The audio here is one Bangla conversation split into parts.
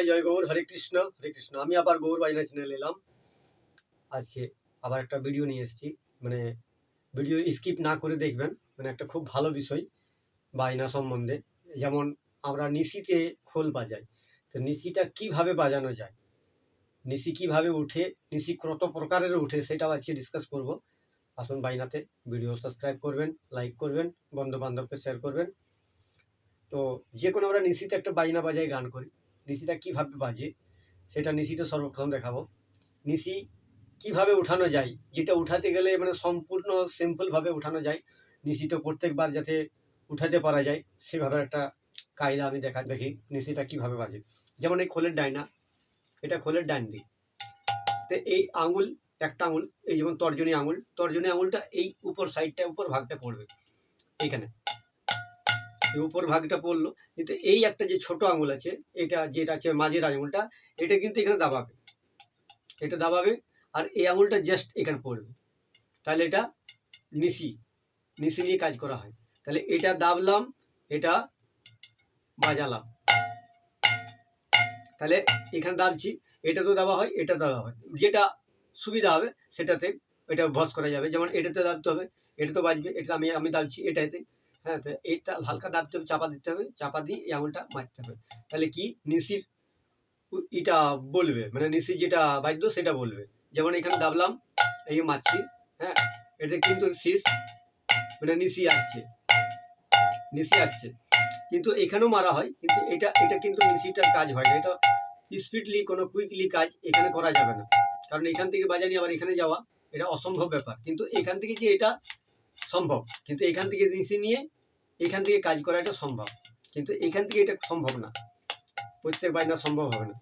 জয় গৌর, হরে কৃষ্ণ হরে কৃষ্ণ। আমি আবার গৌর বাইনা চ্যানেল এলাম। আজকে আবার একটা ভিডিও নিয়ে এসেছি, মানে ভিডিও স্কিপ না করে দেখবেন, মানে একটা খুব ভালো বিষয় বাইনা সম্বন্ধে। যেমন আমরা নিশিতে খোল বাজাই, তো নিশিটা কিভাবে বাজানো যায়, নিশি কিভাবে উঠে, নিশি কত প্রকারের উঠে, সেটাও আজকে ডিসকাস করব। আসুন বাইনাতে। ভিডিও সাবস্ক্রাইব করবেন, লাইক করবেন, বন্ধু বান্ধবকে শেয়ার করবেন। তো যে কোনো আমরা নিশিতে একটা বাইনা বাজাই, গান করি, নিশিটা কিভাবে বাজে সেটা নিশিটা সর্বপ্রথম দেখাবো। নিশি কিভাবে উঠানো যায়, যেটা উঠাতে গেলে মানে সম্পূর্ণ সিম্পলভাবে উঠানো যায়, নিশিটা প্রত্যেকবার যাতে উঠাতে পারা যায় সেভাবে একটা কায়দা আমি দেখি নিশিটা কিভাবে বাজে। যেমন এই খোলের ডাইনা, এটা খোলের ডাইন দিক, তো এই আঙুল, একটা আঙুল, এই যেমন তর্জনী আঙুল, তর্জনী আঙুলটা এই উপর সাইডটা, উপর ভাগটা পড়বে এইখানে, এই উপর ভাগটা পড়লো। কিন্তু এই একটা যে ছোট আঙুল আছে, এটা যেটা আছে মাঝের আঙুলটা, এটা কিন্তু এখানে দাবাবে, এটা দাবাবে, আর এই আঙুলটা জাস্ট এখানে পড়বে। তাহলে এটা নিশি, নিশি নিয়ে কাজ করা হয়। তাহলে এটা দাবলাম, এটা বাজালাম, তাহলে এখানে দাবছি, এটা তো দাবা হয়, এটা দাবা হয়, যেটা সুবিধা হবে সেটাতে এটা ভস করা যাবে। যেমন এটাতে দাবতে হবে, এটা তো বাজবে, এটা আমি দাবছি এটাতে, হ্যাঁ, তো এটা হালকা দাবতে হবে, চাপা দিতে হবে, চাপা দিয়ে এই আঙুলটা মারতে হবে। তাহলে কি নিশির এটা বলবে, মানে নিশি যেটা বাজলো সেটা বলবে। যেমন এখানে দাবলাম, এই মারছি, হ্যাঁ, এটা কিন্তু শীষ, মানে নিশি আসছে, নিশি আসছে, কিন্তু এখানেও মারা হয়, কিন্তু এটা কিন্তু নিশিটার কাজ হয় না। এটা স্পিডলি, কোনো কুইকলি কাজ এখানে করা যাবে না, কারণ এখান থেকে বাজানি আবার এখানে যাওয়া এটা অসম্ভব ব্যাপার। কিন্তু এখান থেকে যে এটা সম্ভব, কিন্তু এখান থেকে নিশি নিয়ে এখান থেকে কাজ করা এটা সম্ভব, কিন্তু এখান থেকে এটা সম্ভব না, প্রত্যেক বাইনা সম্ভব হবে না।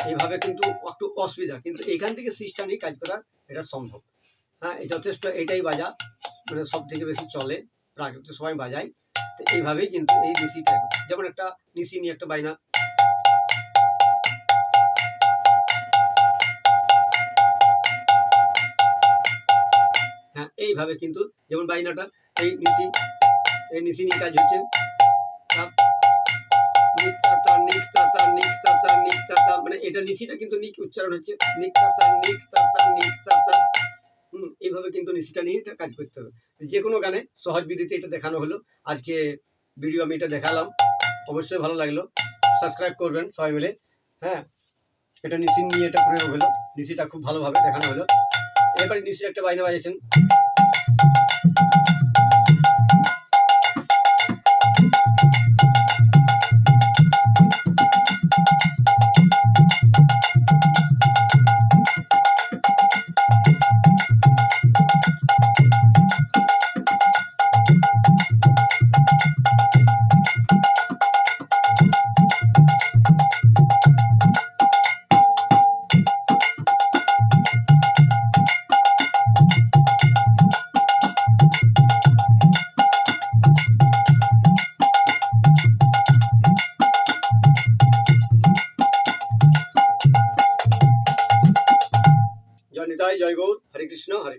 এইভাবে কিন্তু একটু অসুবিধা, কিন্তু এখান থেকে সিস্টেম নিয়ে কাজ করা এটা সম্ভব। হ্যাঁ, যথেষ্ট এটাই বাজা, মানে সব থেকে বেশি চলে, প্রাকৃতিক সবাই বাজায়। তো এইভাবেই কিন্তু এই নিশিটা, যেমন একটা নিশি নিয়ে একটা বাইনা, হ্যাঁ, এইভাবে কিন্তু যেমন বাইনাটা এই নিশি নিয়ে কাজ হচ্ছে, মানে এটা নিশিটা কিন্তু নিক উচ্চারণ হচ্ছে, এইভাবে কিন্তু নিশিটা নিয়ে এটা কাজ করতে হবে। যে কোনো গানে সহজ বিধিতে এটা দেখানো হলো। আজকে ভিডিও আমি এটা দেখালাম, অবশ্যই ভালো লাগলো, সাবস্ক্রাইব করবেন সবাই মিলে। হ্যাঁ, এটা নিশি নিয়ে এটা প্রয়োগ হলো, নিশিটা খুব ভালোভাবে দেখানো হলো। এবারে নিশির একটা বাইনা বাজাইছেন, জয় নিতাই, জয় গৌর, হরে কৃষ্ণ হরে।